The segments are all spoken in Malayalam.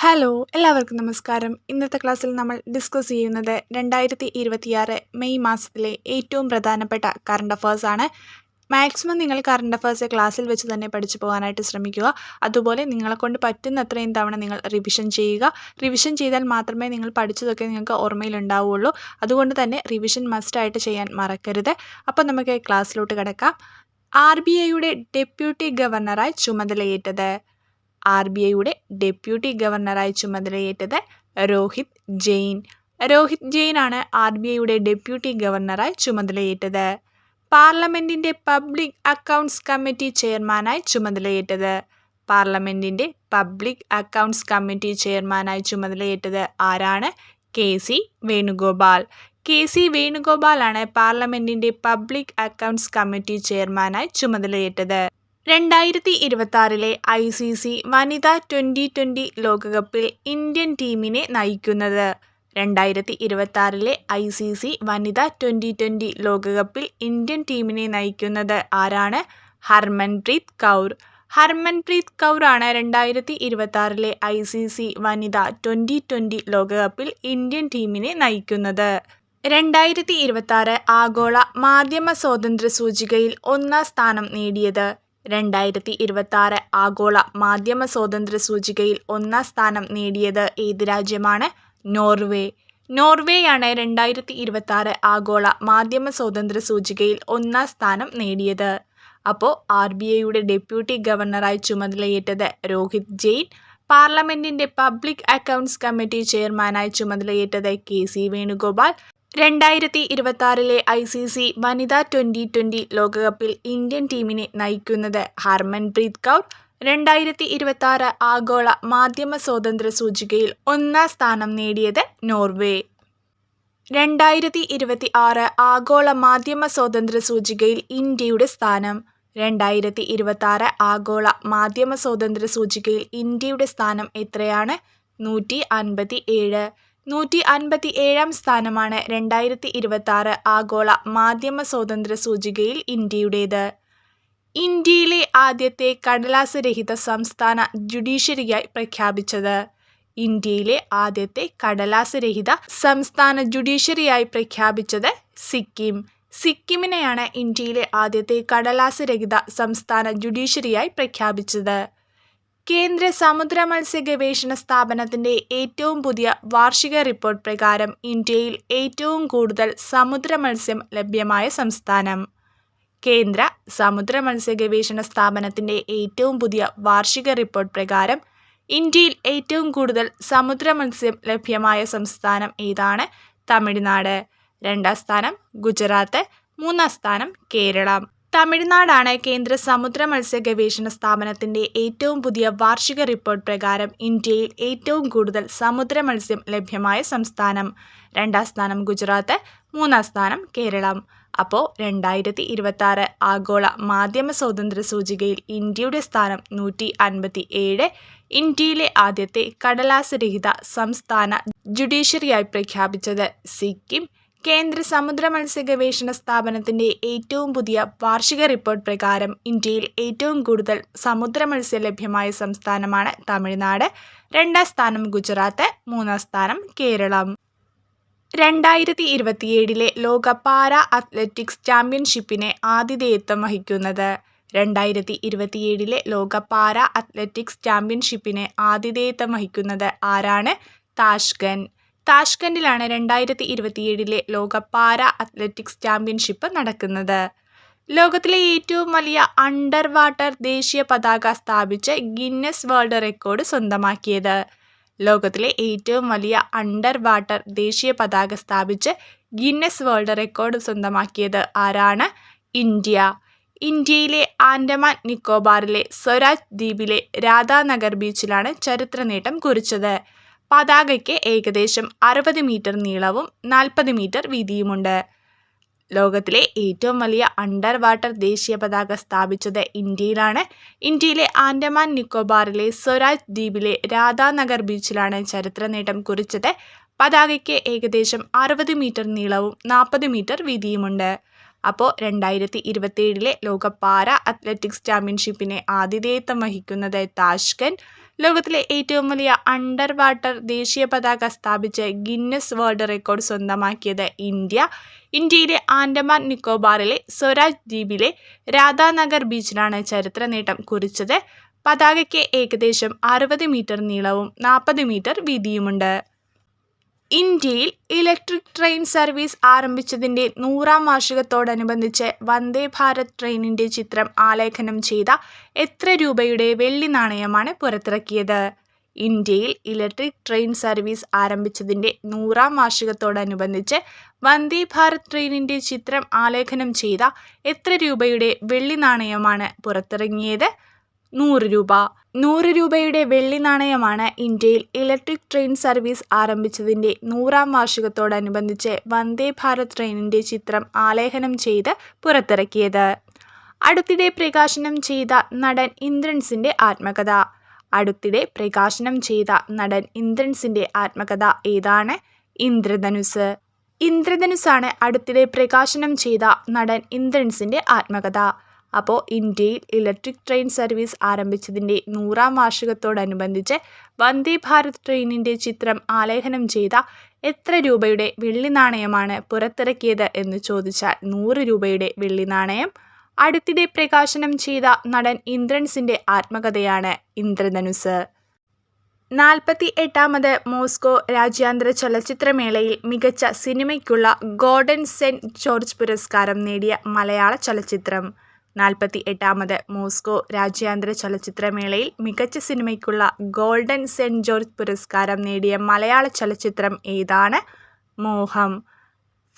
ഹലോ, എല്ലാവർക്കും നമസ്കാരം. ഇന്നത്തെ ക്ലാസ്സിൽ നമ്മൾ ഡിസ്കസ് ചെയ്യുന്നത് 2026 മെയ് മാസത്തിലെ ഏറ്റവും പ്രധാനപ്പെട്ട കറണ്ട് അഫയേഴ്സ് ആണ്. മാക്സിമം നിങ്ങൾ കറണ്ട് അഫയേഴ്സ് ക്ലാസ്സിൽ വെച്ച് തന്നെ പഠിച്ചു പോകാനായിട്ട് ശ്രമിക്കുക. അതുപോലെ നിങ്ങളെക്കൊണ്ട് പറ്റുന്നത്രയും തവണ നിങ്ങൾ റിവിഷൻ ചെയ്യുക. റിവിഷൻ ചെയ്താൽ മാത്രമേ നിങ്ങൾ പഠിച്ചതൊക്കെ നിങ്ങൾക്ക് ഓർമ്മയിലുണ്ടാവുകയുള്ളൂ. അതുകൊണ്ട് തന്നെ റിവിഷൻ മസ്റ്റായിട്ട് ചെയ്യാൻ മറക്കരുത്. അപ്പോൾ നമുക്ക് ക്ലാസ്സിലോട്ട് കിടക്കാം. RBIയുടെ ഡെപ്യൂട്ടി ഗവർണറായി ചുമതലയേറ്റത് RBIയുടെ ഡെപ്യൂട്ടി ഗവർണറായി ചുമതലയേറ്റത് രോഹിത് ജെയിൻ. രോഹിത് ജെയിൻ ആണ് RBIയുടെ ഡെപ്യൂട്ടി ഗവർണറായി ചുമതലയേറ്റത്. പാർലമെന്റിന്റെ പബ്ലിക് അക്കൗണ്ട്സ് കമ്മിറ്റി ചെയർമാനായി ചുമതലയേറ്റത് പാർലമെന്റിന്റെ പബ്ലിക് അക്കൗണ്ട്സ് കമ്മിറ്റി ചെയർമാനായി ചുമതലയേറ്റത് ആരാണ്? KC വേണുഗോപാൽ. KC വേണുഗോപാൽ ആണ് പാർലമെന്റിന്റെ പബ്ലിക് അക്കൗണ്ട്സ് കമ്മിറ്റി ചെയർമാനായി ചുമതലയേറ്റത്. 2026 ICC വനിതാ ട്വൻ്റി ലോകകപ്പിൽ ഇന്ത്യൻ ടീമിനെ നയിക്കുന്നത് 2026 ICC വനിതാ ട്വൻ്റി ലോകകപ്പിൽ ഇന്ത്യൻ ടീമിനെ നയിക്കുന്നത് ആരാണ്? ഹർമൻപ്രീത് കൗർ. ഹർമൻപ്രീത് കൗർ ആണ് 2026 ICC വനിതാ ട്വൻ്റി ലോകകപ്പിൽ ഇന്ത്യൻ ടീമിനെ നയിക്കുന്നത്. 2026 ആഗോള മാധ്യമ സ്വാതന്ത്ര്യ സൂചികയിൽ ഒന്നാം സ്ഥാനം നേടിയത് 2026 ആഗോള മാധ്യമ സ്വാതന്ത്ര്യ സൂചികയിൽ ഒന്നാം സ്ഥാനം നേടിയത് ഏത് രാജ്യമാണ്? നോർവേ. നോർവേയാണ് 2026 ആഗോള മാധ്യമ സ്വാതന്ത്ര്യ സൂചികയിൽ ഒന്നാം സ്ഥാനം നേടിയത്. അപ്പോൾ RBIയുടെ ഡെപ്യൂട്ടി ഗവർണറായി ചുമതലയേറ്റത് രോഹിത് ജെയിൻ. പാർലമെന്റിന്റെ പബ്ലിക് അക്കൗണ്ട്സ് കമ്മിറ്റി ചെയർമാനായി ചുമതലയേറ്റത് KC വേണുഗോപാൽ. 2026 ICC വനിതാ ട്വൻ്റി ലോകകപ്പിൽ ഇന്ത്യൻ ടീമിനെ നയിക്കുന്നത് ഹർമൻപ്രീത് കൗർ. 2026 ആഗോള മാധ്യമ സ്വാതന്ത്ര്യ സൂചികയിൽ ഒന്നാം സ്ഥാനം നേടിയത് നോർവേ. 2026 ആഗോള മാധ്യമ സ്വാതന്ത്ര്യ സൂചികയിൽ ഇന്ത്യയുടെ സ്ഥാനം. 2026 ആഗോള മാധ്യമ സ്വാതന്ത്ര്യ സൂചികയിൽ ഇന്ത്യയുടെ സ്ഥാനം എത്രയാണ്? 157. 157ാം സ്ഥാനമാണ് 2026 ആഗോള മാധ്യമ സ്വാതന്ത്ര്യ സൂചികയിൽ ഇന്ത്യയുടേത്. ഇന്ത്യയിലെ ആദ്യത്തെ കടലാസ് രഹിത സംസ്ഥാന ജുഡീഷ്യറിയായി പ്രഖ്യാപിച്ചത്. ഇന്ത്യയിലെ ആദ്യത്തെ കടലാസ് രഹിത സംസ്ഥാന ജുഡീഷ്യറിയായി പ്രഖ്യാപിച്ചത് സിക്കിം. സിക്കിമിനെയാണ് ഇന്ത്യയിലെ ആദ്യത്തെ കടലാസ് രഹിത സംസ്ഥാന ജുഡീഷ്യറിയായി പ്രഖ്യാപിച്ചത്. കേന്ദ്ര സമുദ്ര മത്സ്യ ഗവേഷണ സ്ഥാപനത്തിന്റെ ഏറ്റവും പുതിയ വാർഷിക റിപ്പോർട്ട് പ്രകാരം ഇന്ത്യയിൽ ഏറ്റവും കൂടുതൽ സമുദ്ര മത്സ്യം ലഭ്യമായ സംസ്ഥാനം. കേന്ദ്ര സമുദ്ര മത്സ്യ ഗവേഷണ സ്ഥാപനത്തിന്റെ ഏറ്റവും പുതിയ വാർഷിക റിപ്പോർട്ട് പ്രകാരം ഇന്ത്യയിൽ ഏറ്റവും കൂടുതൽ സമുദ്ര മത്സ്യം ലഭ്യമായ സംസ്ഥാനം ഏതാണ്? തമിഴ്നാട്. 2ാം സ്ഥാനം ഗുജറാത്ത്. 3ാം സ്ഥാനം കേരളം. തമിഴ്നാടാണ് കേന്ദ്ര സമുദ്ര മത്സ്യ ഗവേഷണ സ്ഥാപനത്തിന്റെ ഏറ്റവും പുതിയ വാർഷിക റിപ്പോർട്ട് പ്രകാരം ഇന്ത്യയിൽ ഏറ്റവും കൂടുതൽ സമുദ്ര മത്സ്യം ലഭ്യമായ സംസ്ഥാനം. 2ാം സ്ഥാനം ഗുജറാത്ത്. 3ാം സ്ഥാനം കേരളം. അപ്പോൾ 2026 ആഗോള മാധ്യമ സ്വാതന്ത്ര്യ സൂചികയിൽ ഇന്ത്യയുടെ സ്ഥാനം 157. ഇന്ത്യയിലെ ആദ്യത്തെ കടലാസ് രഹിത സംസ്ഥാന ജുഡീഷ്യറിയായി പ്രഖ്യാപിച്ചത് സിക്കിം. കേന്ദ്ര സമുദ്ര മത്സ്യ ഗവേഷണ സ്ഥാപനത്തിന്റെ ഏറ്റവും പുതിയ വാർഷിക റിപ്പോർട്ട് പ്രകാരം ഇന്ത്യയിൽ ഏറ്റവും കൂടുതൽ സമുദ്ര മത്സ്യം ലഭ്യമായ സംസ്ഥാനമാണ് തമിഴ്നാട്. 2ാം സ്ഥാനം ഗുജറാത്ത്. 3ാം സ്ഥാനം കേരളം. 2027 ലോക പാരാ അത്ലറ്റിക്സ് ചാമ്പ്യൻഷിപ്പിന് ആതിഥേയത്വം വഹിക്കുന്നത്. 2027 ലോക പാരാ അത്ലറ്റിക്സ് ചാമ്പ്യൻഷിപ്പിന് ആതിഥേയത്വം വഹിക്കുന്നത് ആരാണ്? താഷ്കന്റ്. താഷ്കന്റിലാണ് 2027 ലോക പാരാ അത്ലറ്റിക്സ് ചാമ്പ്യൻഷിപ്പ് നടക്കുന്നത്. ലോകത്തിലെ ഏറ്റവും വലിയ അണ്ടർ വാട്ടർ ദേശീയ പതാക സ്ഥാപിച്ച് ഗിന്നസ് വേൾഡ് റെക്കോർഡ് സ്വന്തമാക്കിയത്. ലോകത്തിലെ ഏറ്റവും വലിയ അണ്ടർ വാട്ടർ ദേശീയ പതാക സ്ഥാപിച്ച് ഗിന്നസ് വേൾഡ് റെക്കോർഡ് സ്വന്തമാക്കിയത് ആരാണ്? ഇന്ത്യ. ഇന്ത്യയിലെ ആൻഡമാൻ നിക്കോബാറിലെ സ്വരാജ് ദ്വീപിലെ രാധാനഗർ ബീച്ചിലാണ് ചരിത്ര നേട്ടം കുറിച്ചത്. പതാകയ്ക്ക് ഏകദേശം 60 മീറ്റർ നീളവും 40 മീറ്റർ വീതിയുമുണ്ട്. ലോകത്തിലെ ഏറ്റവും വലിയ അണ്ടർ വാട്ടർ ദേശീയ പതാക സ്ഥാപിച്ചത് ഇന്ത്യയിലാണ്. ഇന്ത്യയിലെ ആൻഡമാൻ നിക്കോബാറിലെ സ്വരാജ് ദ്വീപിലെ രാധാനഗർ ബീച്ചിലാണ് ചരിത്ര നേട്ടം കുറിച്ചത്. പതാകയ്ക്ക് ഏകദേശം 60 മീറ്റർ നീളവും 40 മീറ്റർ വീതിയുമുണ്ട്. അപ്പോൾ 2027 ലോക പാരാ അത്ലറ്റിക്സ് ചാമ്പ്യൻഷിപ്പിന് ആതിഥേയത്വം വഹിക്കുന്നത് താഷ്കന്റ്. ലോകത്തിലെ ഏറ്റവും വലിയ അണ്ടർ വാട്ടർ ദേശീയ പതാക സ്ഥാപിച്ച് ഗിന്നസ് വേൾഡ് റെക്കോർഡ് സ്വന്തമാക്കിയത് ഇന്ത്യയിലെ ആൻഡമാൻ നിക്കോബാറിലെ സ്വരാജ് ദ്വീപിലെ രാധാനഗർ ബീച്ചിലാണ് ചരിത്ര നേട്ടം കുറിച്ചത്. പതാകയ്ക്ക് ഏകദേശം 60 മീറ്റർ നീളവും 40 മീറ്റർ വീതിയുമുണ്ട്. ഇന്ത്യയിൽ ഇലക്ട്രിക് ട്രെയിൻ സർവീസ് ആരംഭിച്ചതിന്റെ 100-ാം വാർഷികത്തോടനുബന്ധിച്ച് വന്ദേ ഭാരത് ട്രെയിനിന്റെ ചിത്രം ആലേഖനം ചെയ്ത എത്ര രൂപയുടെ വെള്ളി നാണയമാണ് പുറത്തിറക്കിയത്? ഇന്ത്യയിൽ ഇലക്ട്രിക് ട്രെയിൻ സർവീസ് ആരംഭിച്ചതിന്റെ 100-ാം വാർഷികത്തോടനുബന്ധിച്ച് വന്ദേ ഭാരത് ട്രെയിനിന്റെ ചിത്രം ആലേഖനം ചെയ്ത എത്ര രൂപയുടെ വെള്ളി നാണയമാണ് പുറത്തിറങ്ങിയത്? 100 രൂപ. 100 രൂപയുടെ വെള്ളി നാണയമാണ് ഇന്ത്യയിൽ ഇലക്ട്രിക് ട്രെയിൻ സർവീസ് ആരംഭിച്ചതിന്റെ 100-ാം വാർഷികത്തോടനുബന്ധിച്ച് വന്ദേ ഭാരത് ട്രെയിനിന്റെ ചിത്രം ആലേഖനം ചെയ്ത് പുറത്തിറക്കിയത്. അടുത്തിടെ പ്രകാശനം ചെയ്ത നടൻ ഇന്ദ്രൻസിന്റെ ആത്മകഥ. അടുത്തിടെ പ്രകാശനം ചെയ്ത നടൻ ഇന്ദ്രൻസിന്റെ ആത്മകഥ ഏതാണ്? ഇന്ദ്രധനുസ്. ഇന്ദ്രധനുസാണ് അടുത്തിടെ പ്രകാശനം ചെയ്ത നടൻ ഇന്ദ്രൻസിന്റെ ആത്മകഥ. അപ്പോൾ ഇന്ത്യയിൽ ഇലക്ട്രിക് ട്രെയിൻ സർവീസ് ആരംഭിച്ചതിന്റെ 100-ാം വാർഷികത്തോടനുബന്ധിച്ച് വന്ദേ ഭാരത് ട്രെയിനിന്റെ ചിത്രം ആലേഖനം ചെയ്ത എത്ര രൂപയുടെ വെള്ളി നാണയമാണ് പുറത്തിറക്കിയത് എന്ന് ചോദിച്ചാൽ 100 രൂപയുടെ വെള്ളി നാണയം. അടുത്തിടെ പ്രകാശനം ചെയ്ത നടൻ ഇന്ദ്രൻസിന്റെ ആത്മകഥയാണ് ഇന്ദ്രധനുസ്. 48ാമത് മോസ്കോ രാജ്യാന്തര ചലച്ചിത്രമേളയിൽ മികച്ച സിനിമയ്ക്കുള്ള ഗോൾഡൻ സെന്റ് ജോർജ് പുരസ്കാരം നേടിയ മലയാള ചലച്ചിത്രം. 48ാമത് മോസ്കോ രാജ്യാന്തര ചലച്ചിത്രമേളയിൽ മികച്ച സിനിമയ്ക്കുള്ള ഗോൾഡൻ സെന്റ് ജോർജ് പുരസ്കാരം നേടിയ മലയാള ചലച്ചിത്രം ഏതാണ്? മോഹം.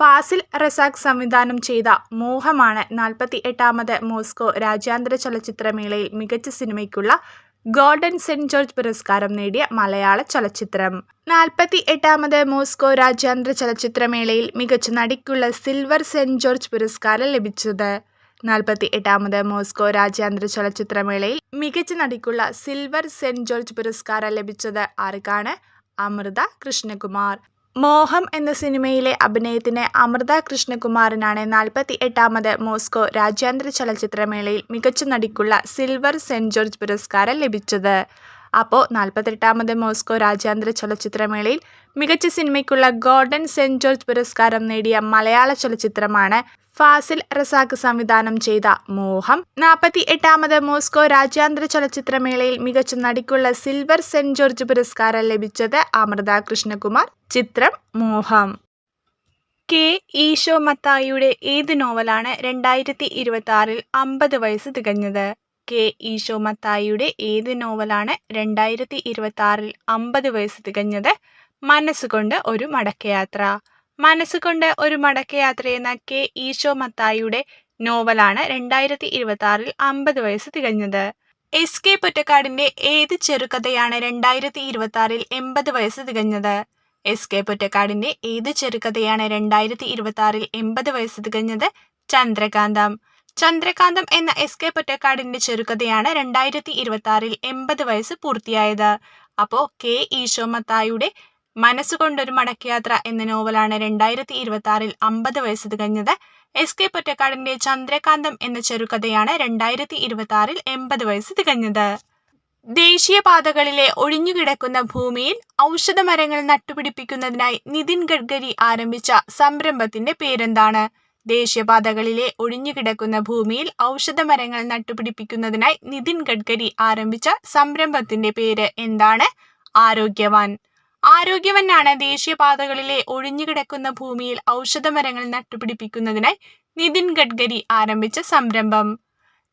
ഫാസിൽ റസാഖ് സംവിധാനം ചെയ്ത മോഹമാണ് 48ാമത് മോസ്കോ രാജ്യാന്തര ചലച്ചിത്രമേളയിൽ മികച്ച സിനിമയ്ക്കുള്ള ഗോൾഡൻ സെന്റ് ജോർജ് പുരസ്കാരം നേടിയ മലയാള ചലച്ചിത്രം. 48ാമത് മോസ്കോ രാജ്യാന്തര ചലച്ചിത്രമേളയിൽ മികച്ച നടിക്കുള്ള സിൽവർ സെന്റ് ജോർജ് പുരസ്കാരം ലഭിച്ചത്. 48ാമത് മോസ്കോ രാജ്യാന്തര ചലച്ചിത്രമേളയിൽ മികച്ച നടിക്കുള്ള സിൽവർ സെന്റ് ജോർജ് പുരസ്കാരം ലഭിച്ചത് ആർക്കാണ്? അമൃത കൃഷ്ണകുമാർ. മോഹം എന്ന സിനിമയിലെ അഭിനയത്തിന് അമൃത കൃഷ്ണകുമാറിനാണ് 48ാമത് മോസ്കോ രാജ്യാന്തര ചലച്ചിത്രമേളയിൽ മികച്ച നടിക്കുള്ള സിൽവർ സെന്റ് ജോർജ് പുരസ്കാരം ലഭിച്ചത്. അപ്പോൾ 48ാമത് മോസ്കോ രാജ്യാന്തര ചലച്ചിത്രമേളയിൽ മികച്ച സിനിമയ്ക്കുള്ള ഗോൾഡൻ സെന്റ് ജോർജ് പുരസ്കാരം നേടിയ മലയാള ചലച്ചിത്രമാണ് ഫാസിൽ റസാഖ് സംവിധാനം ചെയ്ത മോഹം. 48ാമത് മോസ്കോ രാജ്യാന്തര ചലച്ചിത്രമേളയിൽ മികച്ച നടിക്കുള്ള സിൽവർ സെന്റ് ജോർജ് പുരസ്കാരം ലഭിച്ചത് അമൃത കൃഷ്ണകുമാർ. ചിത്രം മോഹം. കെ. ഈശോ മത്തായിയുടെ ഏത് നോവലാണ് 2026-ൽ 50 വയസ്സ് തികഞ്ഞത്? കെ. ഈശോ മത്തായിയുടെ ഏത് നോവലാണ് 2026-ൽ 50 വയസ്സ് തികഞ്ഞത്? മനസ്സുകൊണ്ട് ഒരു മടക്കയാത്ര. മനസ്സുകൊണ്ട് ഒരു മടക്കയാത്ര എന്ന കെ. ഈശോ മത്തായിയുടെ നോവലാണ് 2026-ൽ 50 വയസ്സ് തികഞ്ഞത്. എസ്. കെ. പൊറ്റക്കാടിന്റെ ഏത് ചെറുകഥയാണ് 2026-ൽ 80 വയസ്സ് തികഞ്ഞത്? എസ്. കെ. പൊറ്റക്കാടിന്റെ ഏത് ചെറുകഥയാണ് 2026-ൽ 80 വയസ്സ് തികഞ്ഞത്? ചന്ദ്രകാന്തം. ചന്ദ്രകാന്തം എന്ന എസ്. കെ. പൊറ്റക്കാടിന്റെ ചെറുകഥയാണ് 2026-ൽ 80 വയസ്സ് പൂർത്തിയായത്. അപ്പോൾ കെ. ഈശോ മത്തായിയുടെ മനസ്സുകൊണ്ടൊരു മടക്കയാത്ര എന്ന നോവലാണ് 2026-ൽ 50 വയസ്സ് തികഞ്ഞത്. എസ്. കെ. പൊറ്റക്കാടിന്റെ ചന്ദ്രകാന്തം എന്ന ചെറുകഥയാണ് 2026-ൽ 80 വയസ്സ് തികഞ്ഞത്. ദേശീയപാതകളിലെ ഒഴിഞ്ഞുകിടക്കുന്ന ഭൂമിയിൽ ഔഷധമരങ്ങൾ നട്ടുപിടിപ്പിക്കുന്നതിനായി നിതിൻ ഗഡ്കരി ആരംഭിച്ച സംരംഭത്തിന്റെ പേരെന്താണ്? ദേശീയപാതകളിലെ ഒഴിഞ്ഞുകിടക്കുന്ന ഭൂമിയിൽ ഔഷധമരങ്ങൾ നട്ടുപിടിപ്പിക്കുന്നതിനായി നിതിൻ ഗഡ്കരി ആരംഭിച്ച സംരംഭത്തിന്റെ പേര് എന്താണ്? ആരോഗ്യവാൻ. ആരോഗ്യവനാണ് ദേശീയപാതകളിലെ ഒഴിഞ്ഞുകിടക്കുന്ന ഭൂമിയിൽ ഔഷധമരങ്ങൾ നട്ടുപിടിപ്പിക്കുന്നതിനായി നിതിൻ ഗഡ്കരി ആരംഭിച്ച സംരംഭം.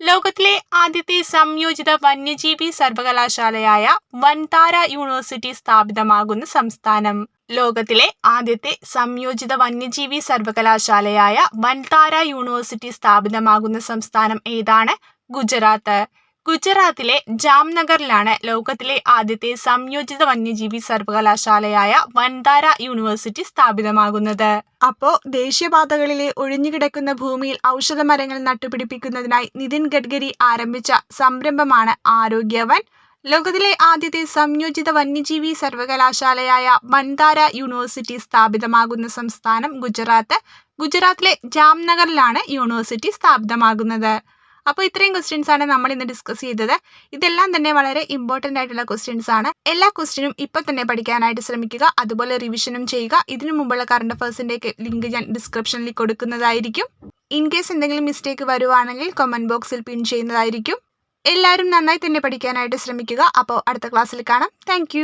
ലോകത്തിലെ ആദ്യത്തെ സംയോജിത വന്യജീവി സർവകലാശാലയായ വൻതാര യൂണിവേഴ്സിറ്റി സ്ഥാപിതമാകുന്ന സംസ്ഥാനം. ലോകത്തിലെ ആദ്യത്തെ സംയോജിത വന്യജീവി സർവകലാശാലയായ വൻതാര യൂണിവേഴ്സിറ്റി സ്ഥാപിതമാകുന്ന സംസ്ഥാനം ഏതാണ്? ഗുജറാത്ത്. ഗുജറാത്തിലെ ജാംനഗറിലാണ് ലോകത്തിലെ ആദ്യത്തെ സംയോജിത വന്യജീവി സർവകലാശാലയായ വൻതാര യൂണിവേഴ്സിറ്റി സ്ഥാപിതമാകുന്നത്. അപ്പോൾ ദേശീയപാതകളിലെ ഒഴിഞ്ഞുകിടക്കുന്ന ഭൂമിയിൽ ഔഷധമരങ്ങൾ നട്ടുപിടിപ്പിക്കുന്നതിനായി നിതിൻ ഗഡ്കരി ആരംഭിച്ച സംരംഭമാണ് ആരോഗ്യവൻ. ലോകത്തിലെ ആദ്യത്തെ സംയോജിത വന്യജീവി സർവകലാശാലയായ വൻതാര യൂണിവേഴ്സിറ്റി സ്ഥാപിതമാകുന്ന സംസ്ഥാനം ഗുജറാത്ത്. ഗുജറാത്തിലെ ജാംനഗറിലാണ് യൂണിവേഴ്സിറ്റി സ്ഥാപിതമാകുന്നത്. അപ്പോൾ ഇത്രയും ക്വസ്റ്റ്യൻസ് ആണ് നമ്മൾ ഇന്ന് ഡിസ്കസ് ചെയ്തത്. ഇതെല്ലാം തന്നെ വളരെ ഇമ്പോർട്ടൻ്റ് ആയിട്ടുള്ള ക്വസ്റ്റ്യൻസ് ആണ്. എല്ലാ ക്വസ്റ്റ്യനും ഇപ്പോൾ തന്നെ പഠിക്കാനായിട്ട് ശ്രമിക്കുക. അതുപോലെ റിവിഷനും ചെയ്യുക. ഇതിനു മുമ്പുള്ള കറണ്ട് അഫയേഴ്സിൻ്റെയൊക്കെ ലിങ്ക് ഞാൻ ഡിസ്ക്രിപ്ഷനിൽ കൊടുക്കുന്നതായിരിക്കും. ഇൻ കേസ് എന്തെങ്കിലും മിസ്റ്റേക്ക് വരുവാണെങ്കിൽ കമൻറ്റ് ബോക്സിൽ പിൻ ചെയ്യുന്നതായിരിക്കും. എല്ലാവരും നന്നായി തന്നെ പഠിക്കാനായിട്ട് ശ്രമിക്കുക. അപ്പോൾ അടുത്ത ക്ലാസ്സിൽ കാണാം. താങ്ക്